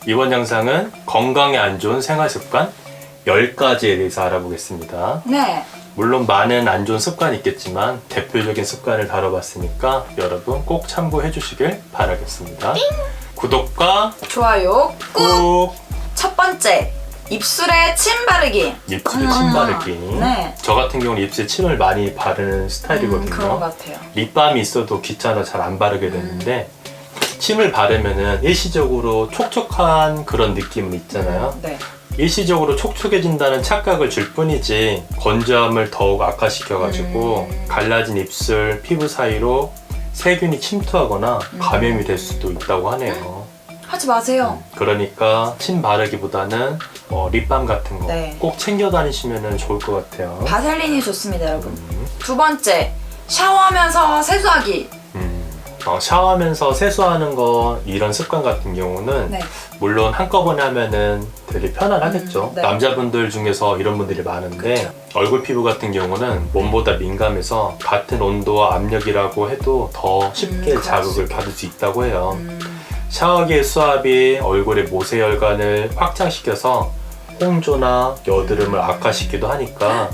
이번 영상은 건강에 안 좋은 생활습관 10가지에 대해서 알아보겠습니다. 네. 물론 많은 안 좋은 습관이 있겠지만 대표적인 습관을 다뤄봤으니까 여러분 꼭 참고해 주시길 바라겠습니다. 구독과 좋아요 꾹! 꾹! 첫 번째, 입술에 침 바르기. 입술에 침 바르기. 네. 저 같은 경우는 입술에 침을 많이 바르는 스타일이거든요. 그런 것 같아요. 립밤이 있어도 귀찮아 잘 안 바르게 되는데 침을 바르면은 일시적으로 촉촉한 그런 느낌은 있잖아요. 네. 일시적으로 촉촉해진다는 착각을 줄 뿐이지 건조함을 더욱 악화시켜가지고 갈라진 입술, 피부 사이로 세균이 침투하거나 감염이 될 수도 있다고 하네요. 하지 마세요. 그러니까 침 바르기보다는 립밤 같은 거 꼭 네. 챙겨 다니시면 좋을 것 같아요. 바셀린이 좋습니다, 여러분. 두 번째, 샤워하면서 세수하기. 샤워하면서 세수하는 거 이런 습관 같은 경우는 네. 물론 한꺼번에 하면은 되게 편안하겠죠. 네. 남자분들 중에서 이런 분들이 많은데 그쵸. 얼굴 피부 같은 경우는 몸보다 민감해서 같은 온도와 압력이라고 해도 더 쉽게 그럴 자극을 받을 수 있다고 해요. 샤워기의 수압이 얼굴의 모세혈관을 확장시켜서 홍조나 여드름을 악화시키기도 하니까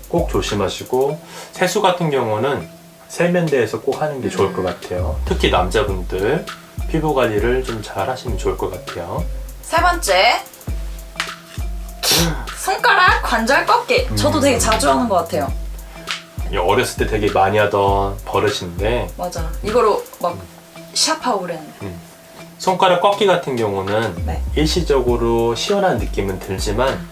꼭 조심하시고 세수 같은 경우는 세면대에서 꼭 하는 게 좋을 것 같아요. 특히 남자분들 피부 관리를 좀 잘 하시면 좋을 것 같아요. 세 번째, 손가락 관절 꺾기. 저도 되게 자주 하는 것 같아요. 어렸을 때 되게 많이 하던 버릇인데 맞아. 이거로 막 시합하고 그랬는데. 손가락 꺾기 같은 경우는 네. 일시적으로 시원한 느낌은 들지만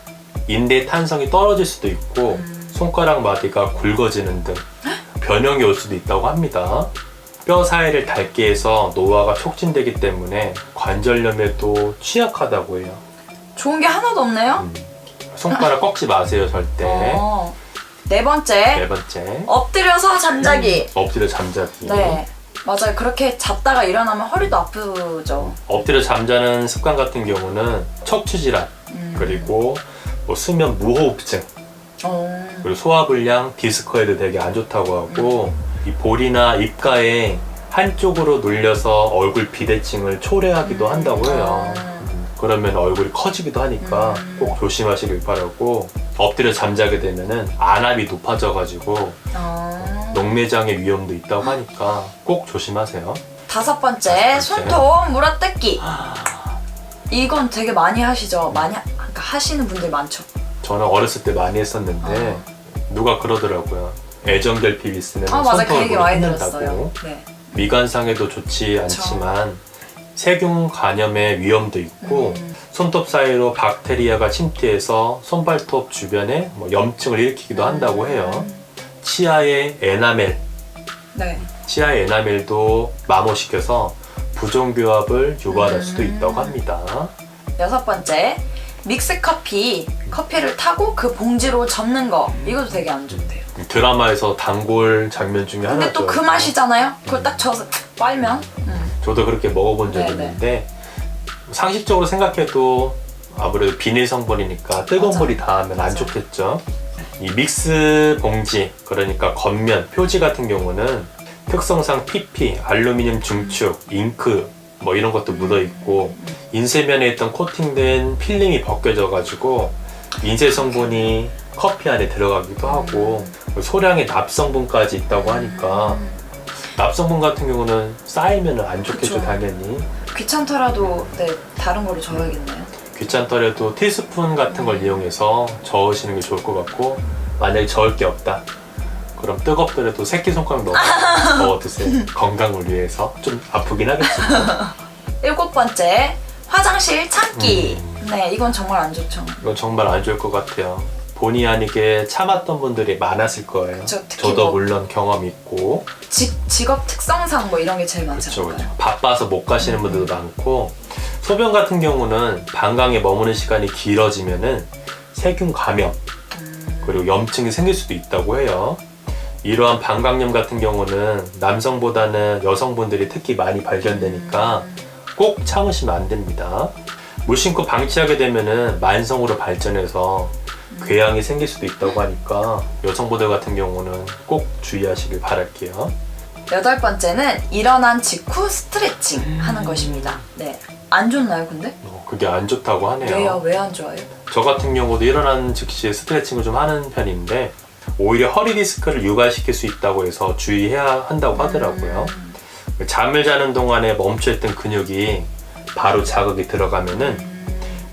인대 탄성이 떨어질 수도 있고 손가락 마디가 굵어지는 등 변형이 올 수도 있다고 합니다. 뼈 사이를 닳게 해서 노화가 촉진되기 때문에 관절염에도 취약하다고 해요. 좋은 게 하나도 없네요. 손가락 꺾지 마세요, 절대. 네 번째, 네 번째, 엎드려서 잠자기. 엎드려 잠자기. 네. 맞아요. 그렇게 잤다가 일어나면 허리도 아프죠. 엎드려 잠자는 습관 같은 경우는 척추 질환, 그리고 수면 무호흡증, 그리고 소화불량, 디스커에도 되게 안 좋다고 하고 이 볼이나 입가에 한쪽으로 눌려서 얼굴 비대칭을 초래하기도 한다고 해요. 그러면 얼굴이 커지기도 하니까 꼭 조심하시길 바라고 엎드려 잠자게 되면은 안압이 높아져가지고 녹내장의 위험도 있다고 하니까 꼭 조심하세요. 다섯 번째, 손톱 물어뜯기. 이건 되게 많이 하시죠? 그러니까 하시는 분들 많죠. 저는 어렸을 때 많이 했었는데 누가 그러더라고요. 애정결핍 있으면 맞아. 그 얘기 손톱을 많이 뜯는다고. 들었어요. 네. 미관상에도 좋지 않지만 세균 감염의 위험도 있고 손톱 사이로 박테리아가 침투해서 손발톱 주변에 염증을 일으키기도 한다고 해요. 치아의 에나멜, 네. 치아의 에나멜도 마모시켜서 부종교합을 유발할 수도 있다고 합니다. 여섯 번째, 믹스 커피. 커피를 타고 그 봉지로 접는 거. 이것도 되게 안 좋대요. 드라마에서 단골 장면 중에 근데 하나죠. 또 그 맛이잖아요? 그걸 딱 져서 빨면. 저도 그렇게 먹어본 적이 네네. 있는데 상식적으로 생각해도 아무래도 비닐 성분이니까 뜨거운 맞아. 물이 닿으면 안 맞아. 좋겠죠. 이 믹스 봉지, 그러니까 겉면, 표지 같은 경우는 특성상 PP, 알루미늄 중축, 잉크 이런 것도 묻어 있고 인쇄면에 있던 코팅된 필름이 벗겨져 가지고 인쇄 성분이 커피 안에 들어가기도 하고 소량의 납성분까지 있다고 하니까 납성분 같은 경우는 쌓이면 안 좋겠죠. 그쵸. 당연히. 귀찮더라도 다른 거로 저어야겠네요. 귀찮더라도 티스푼 같은 걸 이용해서 저으시는 게 좋을 것 같고 만약에 저을 게 없다 그럼 뜨겁더라도 새끼손가락 넣어 드세요. 건강을 위해서. 좀 아프긴 하겠지만. 일곱 번째, 화장실 참기. 네, 이건 정말 안 좋죠. 이건 정말 안 좋을 것 같아요. 본의 아니게 참았던 분들이 많았을 거예요. 그쵸, 특히 저도 물론 경험이 있고. 직업 특성상 이런 게 제일 많지 그렇죠, 않을까요? 바빠서 못 가시는 분들도 많고 소변 같은 경우는 방광에 머무는 시간이 길어지면은 세균 감염 그리고 염증이 생길 수도 있다고 해요. 이러한 방광염 같은 경우는 남성보다는 여성분들이 특히 많이 발견되니까 꼭 참으시면 안 됩니다. 무심코 방치하게 되면은 만성으로 발전해서 궤양이 생길 수도 있다고 하니까 여성분들 같은 경우는 꼭 주의하시길 바랄게요. 8번째는 일어난 직후 스트레칭 하는 것입니다. 네. 안 좋나요, 근데? 그게 안 좋다고 하네요. 왜요? 왜 안 좋아요? 저 같은 경우도 일어난 즉시 스트레칭을 좀 하는 편인데 오히려 허리 디스크를 유발시킬 수 있다고 해서 주의해야 한다고 하더라고요. 잠을 자는 동안에 멈춰있던 근육이 바로 자극이 들어가면은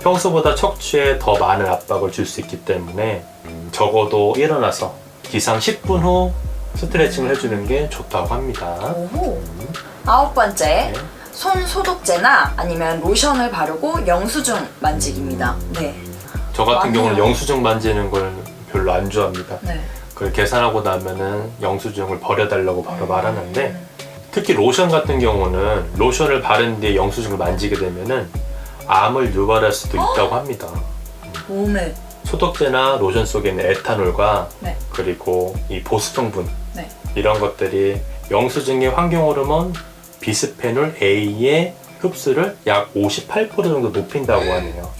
평소보다 척추에 더 많은 압박을 줄 수 있기 때문에 적어도 일어나서 기상 10분 후 스트레칭을 해주는 게 좋다고 합니다. 오호. 9번째, 네. 손 소독제나 아니면 로션을 바르고 영수증 만지기입니다. 네. 저 같은 맞네요. 경우는 영수증 만지는 걸 별로 안 좋아합니다. 네. 그걸 계산하고 나면은 영수증을 버려달라고 바로 말하는데 특히 로션 같은 경우는 로션을 바른 뒤에 영수증을 만지게 되면은 암을 유발할 수도 있다고 합니다. 몸에. 소독제나 로션 속에는 에탄올과 네. 그리고 이 보습 성분 네. 이런 것들이 영수증의 환경 호르몬 비스페놀 A의 흡수를 약 58% 정도 높인다고 하네요.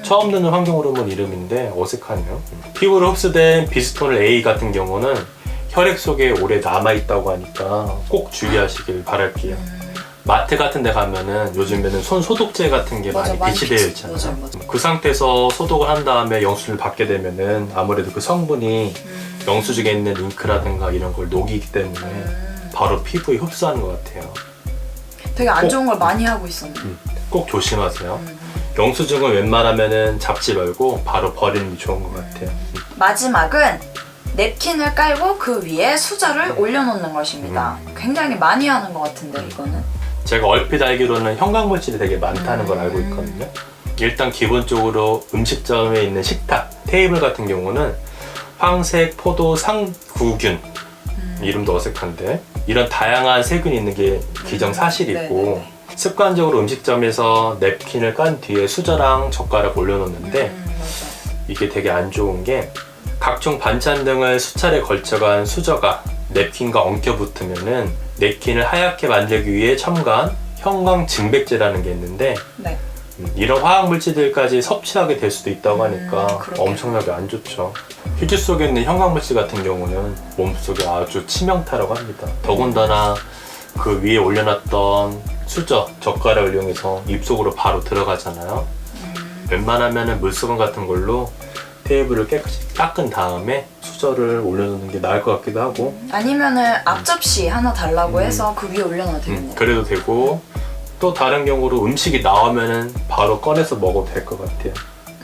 처음 듣는 환경 호르몬 이름인데 어색하네요. 피부로 흡수된 비스페놀 A 같은 경우는 혈액 속에 오래 남아있다고 하니까 꼭 주의하시길 바랄게요. 마트 같은 데 가면은 요즘에는 손 소독제 같은 게 맞아, 많이 비치되어 비치- 있잖아요. 맞아요, 맞아요. 그 상태에서 소독을 한 다음에 영수증을 받게 되면은 아무래도 그 성분이 영수증에 있는 잉크라든가 이런 걸 녹이기 때문에 바로 피부에 흡수하는 것 같아요. 되게 안 좋은 걸 많이 하고 있었는데. 꼭 조심하세요. 영수증은 웬만하면은 잡지 말고 바로 버리는 게 좋은 것 같아요. 마지막은 냅킨을 깔고 그 위에 수저를 올려놓는 것입니다. 굉장히 많이 하는 것 같은데 이거는. 제가 얼핏 알기로는 형광물질이 되게 많다는 걸 알고 있거든요. 일단 기본적으로 음식점에 있는 식탁, 테이블 같은 경우는 황색 포도 상구균, 이름도 어색한데 이런 다양한 세균이 있는 게 기정사실이고 네네네. 습관적으로 음식점에서 냅킨을 깐 뒤에 수저랑 젓가락 올려놓는데 맞아. 이게 되게 안 좋은 게 각종 반찬 등을 수차례 걸쳐간 수저가 냅킨과 엉켜 붙으면은 냅킨을 하얗게 만들기 위해 첨가한 형광증백제라는 게 있는데 네. 이런 화학물질들까지 섭취하게 될 수도 있다고 하니까 그렇겠네요. 엄청나게 안 좋죠. 휴지 속에 있는 형광물질 같은 경우는 몸속에 아주 치명타라고 합니다. 더군다나 그 위에 올려놨던 수저, 젓가락을 이용해서 입속으로 바로 들어가잖아요. 웬만하면 물수건 같은 걸로 테이블을 깨끗이 닦은 다음에 수저를 올려놓는 게 나을 것 같기도 하고 아니면은 앞접시 하나 달라고 해서 그 위에 올려놔도 되겠네요. 그래도 되고 또 다른 경우로 음식이 나오면은 바로 꺼내서 먹어도 될 것 같아요.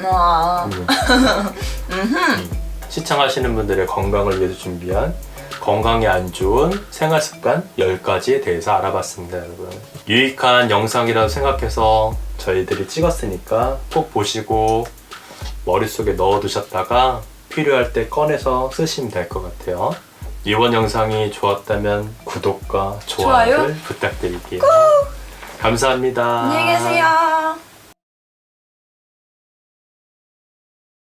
와. 시청하시는 분들의 건강을 위해서 준비한 건강에 안 좋은 생활습관 10가지에 대해서 알아봤습니다, 여러분. 유익한 영상이라고 생각해서 저희들이 찍었으니까 꼭 보시고 머릿속에 넣어두셨다가 필요할 때 꺼내서 쓰시면 될 것 같아요. 이번 영상이 좋았다면 구독과 좋아요를 좋아요? 부탁드릴게요. 감사합니다. 안녕히 계세요.